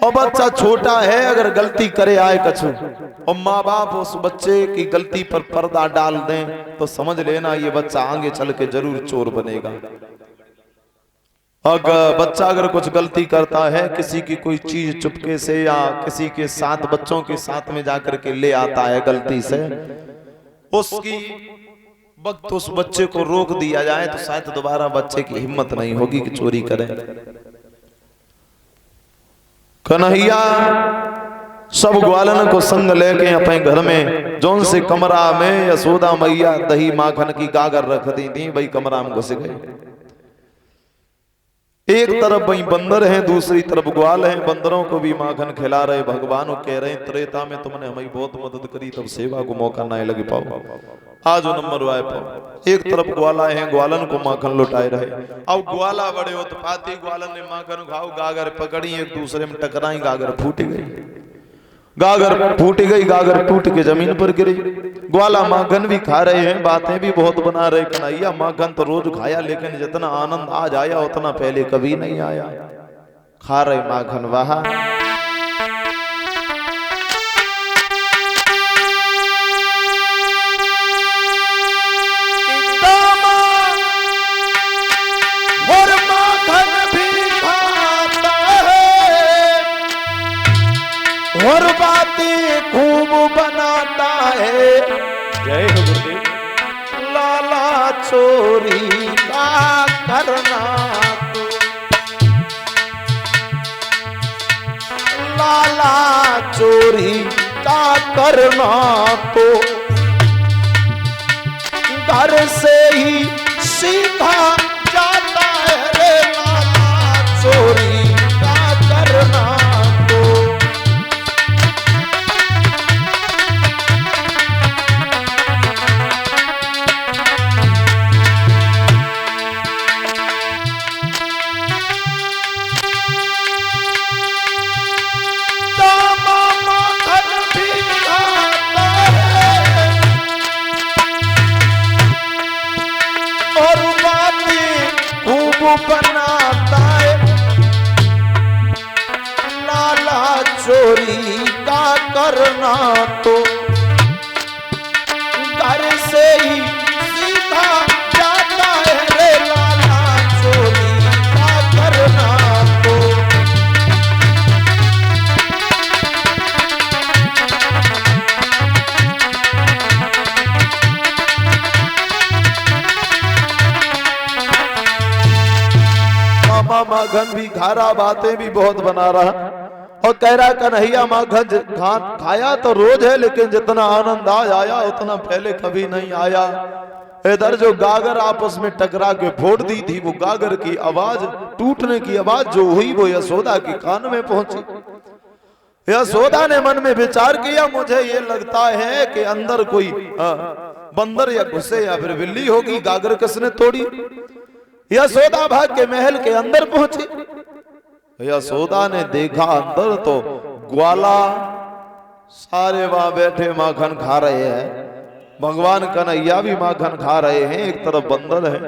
और बच्चा छोटा है, अगर गलती करे आए कछु और माँ बाप उस बच्चे की गलती पर पर्दा डाल दें तो समझ लेना ये बच्चा आगे चल के जरूर चोर बनेगा। अगर बच्चा अगर कुछ गलती करता है, किसी की कोई चीज चुपके से या किसी के साथ बच्चों के साथ में जाकर के ले आता है गलती से, उसकी वक्त उस बच्चे को रोक दिया जाए तो शायद दोबारा बच्चे की हिम्मत नहीं होगी कि चोरी करे। कन्हैया सब ग्वालन को संग लेके अपने घर में जौन से कमरा में यशोदा मैया दही माखन की गागर रख दी थी, वही कमरा में घुस गए। एक तरफ वही बंदर हैं, दूसरी तरफ ग्वाल हैं। बंदरों को भी माखन खिला रहे, भगवान को कह रहे त्रेता में तुमने हमें बहुत मदद करी, तब सेवा को मौका नहीं लग पाओ, आज नंबर आए पाओ। एक तरफ ग्वाला हैं, ग्वालन को माखन लुटाए रहे। अब ग्वाला बड़े उत्पाती, ग्वालन ने माखन खाओ, गागर पकड़ी, एक दूसरे में टकराई, गागर फूट गई। गागर फूट गई, गागर टूट के जमीन पर गिरी। ग्वाला माखन भी खा रहे हैं, बातें भी बहुत बना रहे। कन्हैया माखन तो रोज खाया, लेकिन जितना आनंद आज आया उतना पहले कभी नहीं आया। खा रहे माखन, वाह और बातें खूब बनाता है। जय हो गुरुदेव। लाला चोरी का करना तो, लाला चोरी का करना तो घर से ही सीधा जाता है रे। लाला चोरी का करना तो बनाता है। लाला चोरी का करना तो घर से ही सीधा जाता है रे। लाला चोरी का करना तो माखन भी खा रहा, बातें भी बहुत बना रहा और कह रहा कन्हैया माखन खाया तो रोज है, लेकिन जितना आनंद आज आया उतना पहले कभी नहीं आया। इधर जो गागर आपस में टकरा के फोड़ दी थी, वो गागर की आवाज, टूटने की आवाज जो हुई वो यशोदा के कान में पहुंची। यशोदा ने मन में विचार किया, मुझे ये लगता है कि अंदर कोई बंदर या घुसे या फिर बिल्ली होगी। गागर किसने तोड़ी? यशोदा भाग के महल के अंदर पहुंची। यशोदा ने देखा अंदर तो ग्वाला सारे वहां बैठे माखन खा रहे हैं। भगवान कन्हैया भी माखन खा रहे हैं, एक तरफ बंदर है।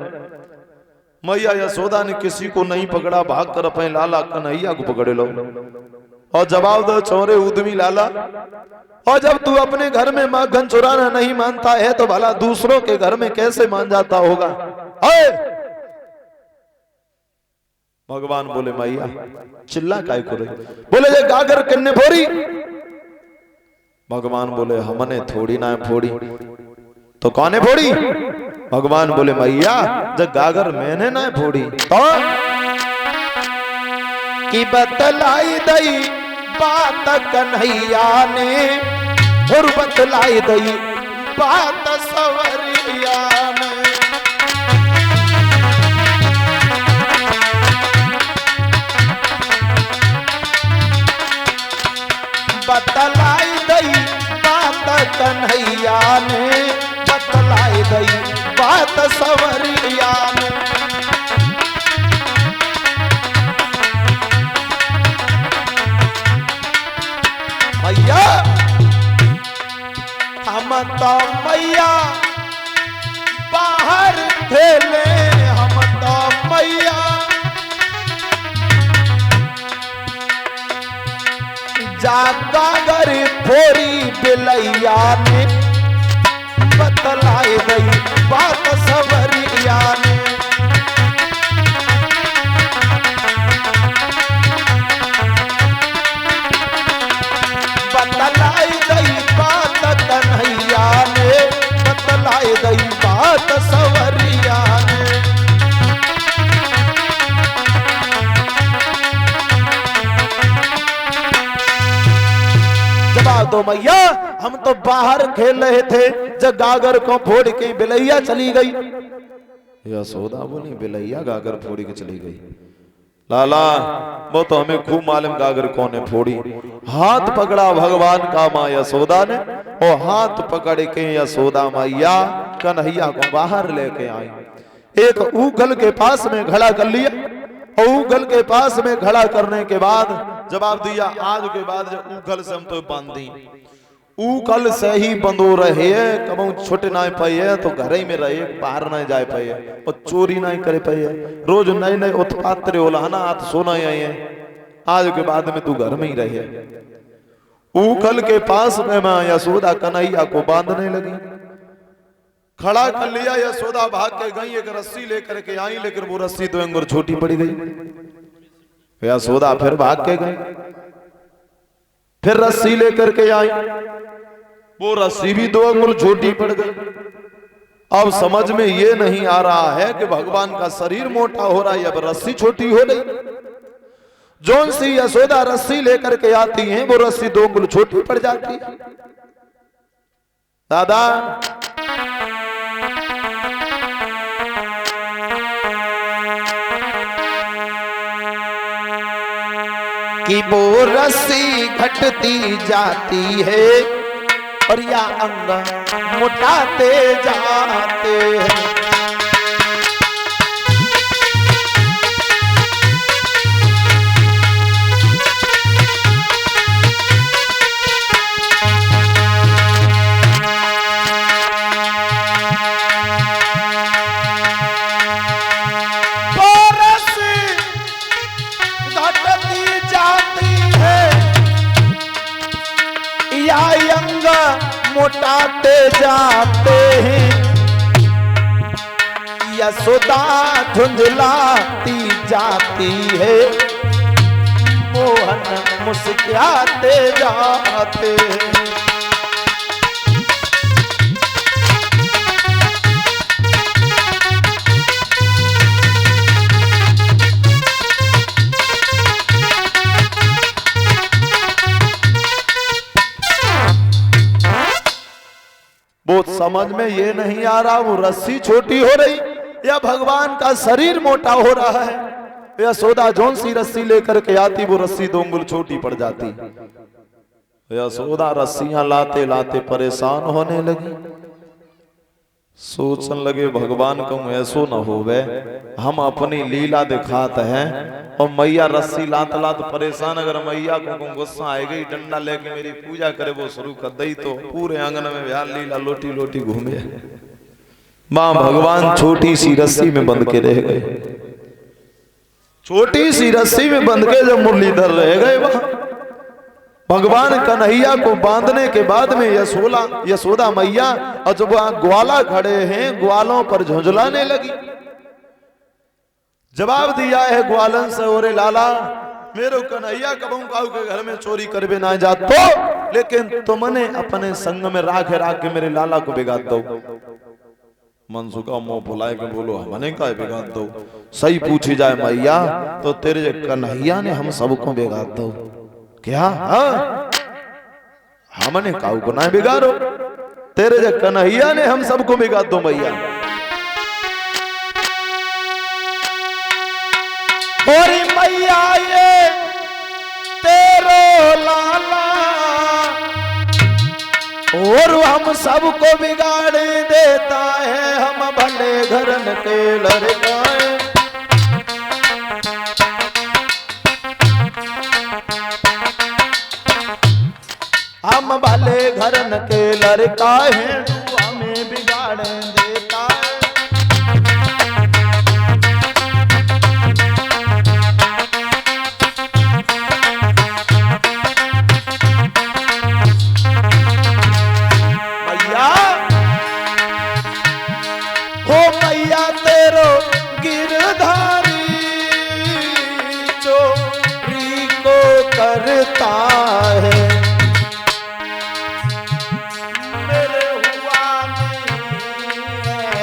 मैया यशोदा ने किसी को नहीं पकड़ा, भाग कर अपने लाला कन्हैया को पकड़े लो और जवाब दो, चोरे उद्यमी लाला। और जब तू अपने घर में माखन चुराना नहीं मानता है तो भला दूसरों के घर में कैसे मान जाता होगा? भगवान बोले मैया चिल्ला काय को रही? बोले ये गागर किन्ने फोड़ी? भगवान बोले हमने थोड़ी ना फोड़ी। तो कौन है फोड़ी? भगवान बोले मैया जब गागर मैंने ना फोड़ी तो कि बतलाई दई बात कन्हैया ने, और बतलाई दई बात सवरिया ने। बतलाई दई बात कन्हैया ने, बतलाई दई बात सवरिया ने। मैया हम तो मैया बाहर खेले, हम तो मैया जागा गरी फोरी बिलैया ने बतलाई गई बात सवरिया ने। बतलाई गई बात कन्हैया ने, बतलाई गई बात सवरिया ने। जवाब दो मैया, हम तो बाहर खेल रहे थे, जब गागर को फोड़ के बिलैया चली गई। यशोदा बोली बिलैया गागर फोड़ के चली गई? लाला वो तो हमें खूब मालूम गागर कौन ने फोड़ी। हाथ पकड़ा भगवान का माँ यशोदा ने, और हाथ पकड़ के यशोदा मैया कन्हैया को बाहर लेके आई। एक ऊगल के पास में खड़ा कर लिया, और ऊगल के पास में खड़ा करने के बाद जवाब दिया, आज के बाद जब ऊगल से हम तो बांधी, ऊगल से ही बंधो रहे, कबू छुट ना पाए, तो घर ही में रहे, बाहर ना जाए पाए, और चोरी ना करे पाए, रोज नए नए उत्पात ओलाना हाथ सोना आई है। आज के बाद में तू घर में ही रहे। ऊगल के पास में मां यशोदा कन्हैया को बांधने लगी। खड़ा कर लिया, यशोदा भाग के गई, एक रस्सी लेकर के आई, लेकिन वो रस्सी तो अंगुर छोटी पड़ गई। यशोदा फिर भाग के गई, फिर रस्सी लेकर के आई, वो रस्सी भी 2 अंगुल छोटी पड़ गई। अब समझ में ये नहीं आ रहा है कि भगवान का शरीर मोटा हो रहा है या रस्सी छोटी हो रही। जोन सी यशोदा रस्सी लेकर के आती हैं, वो रस्सी 2 अंगुल छोटी पड़ जाती है। दादा कि वो रस्सी घटती जाती है और या अंग मोटाते जाते हैं। मोटाते जाते हैं, यशोदा झुंझलाती जाती है, मोहन मुस्कुराते जाते हैं। वो समझ में ये नहीं आ रहा, वो रस्सी छोटी हो रही या भगवान का शरीर मोटा हो रहा है। यशोदा जोन सी रस्सी लेकर के आती, वो रस्सी 2 अंगुल छोटी पड़ जाती। यशोदा रस्सियां लाते लाते परेशान होने लगी। सोचने लगे भगवान को ऐसो न होवे, हम अपनी लीला दिखाते हैं और मैया रस्सी लात लात परेशान, अगर मैया को गुस्सा आएगा, डंडा लेके मेरी पूजा करे वो शुरू कर दई, तो पूरे आंगन में बिहार लीला लोटी लोटी घूमे। मां भगवान छोटी सी रस्सी में बंध के रह गए। छोटी सी रस्सी में बंध के जब मुरलीधर रह गए, वहां भगवान कन्हैया को बांधने के बाद में यशोदा मैया और जब वहां ग्वाला खड़े हैं, ग्वालों पर झुंझलाने लगी। जवाब दिया है ग्वालन से, ओरे लाला मेरो कन्हैया कबू काऊ के घर में चोरी करवे ना जात, तो लेकिन तुमने अपने संग में राख के मेरे लाला को बिगाड़ दो। मनसुखा मुंह फुलाए के बोलो, हमने का बिगाड़ दो? सही पूछी जाए मैया तो तेरे कन्हैया ने हम सबको बिगाड़ दो क्या? हाँ, हमने काऊ को ना बिगाड़ो, तेरे जो कन्हैया ने हम सबको बिगाड़ दो मैया। और मैया ये तेरो लाला और हम सबको बिगाड़ देता है, हम भले घरन के लड़का है। हम भले घरन के लड़का हैं, तू हमें बिगाड़ देता है। करता है। मेरे हुआ नहीं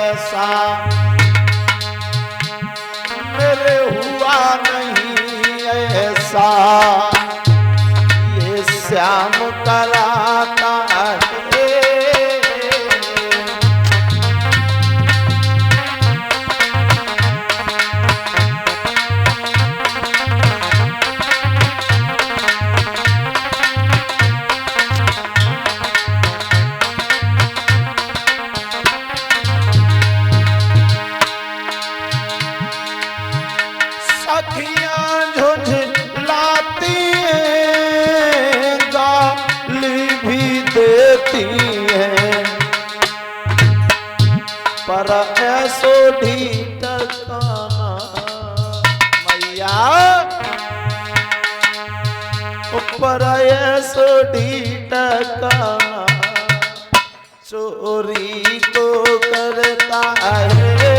ऐसा, मेरे हुआ नहीं ऐसा, ये श्याम कराता है। सखियां झुंझलाती हैं, गाली भी देती हैं, पर ऐसो ढीठ काना मैया, पर ऐसो ढीठ काना चोरी को करता है।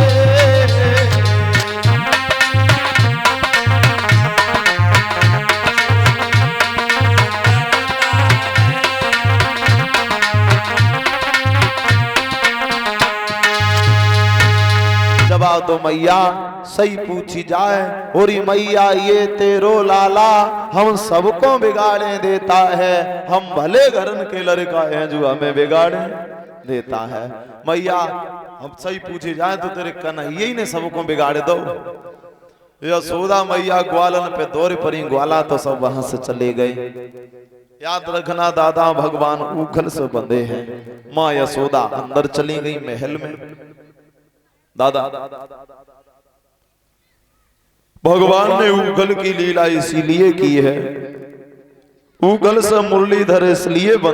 जवाब दो मैया सही पूछी जाए, ओरी मैया ये तेरो लाला हम सबको बिगाड़े देता है, हम भले घरन के लड़का हैं जो हमें बिगाड़े देता है। मैया हम सही पूछी जाए तो तेरे कन्हैया ही ने सबको बिगाड़े दो। यशोदा मैया ग्वालन पे दौरे परी, ग्वाला तो सब वहां से चले गए। याद रखना दादा भगवान उखल से बंधे हैं। माँ यशोदा अंदर चली गई महल में। दादा भगवान ने उगल की लीला इसीलिए की है, उगल से मुरलीधर इसलिए बंद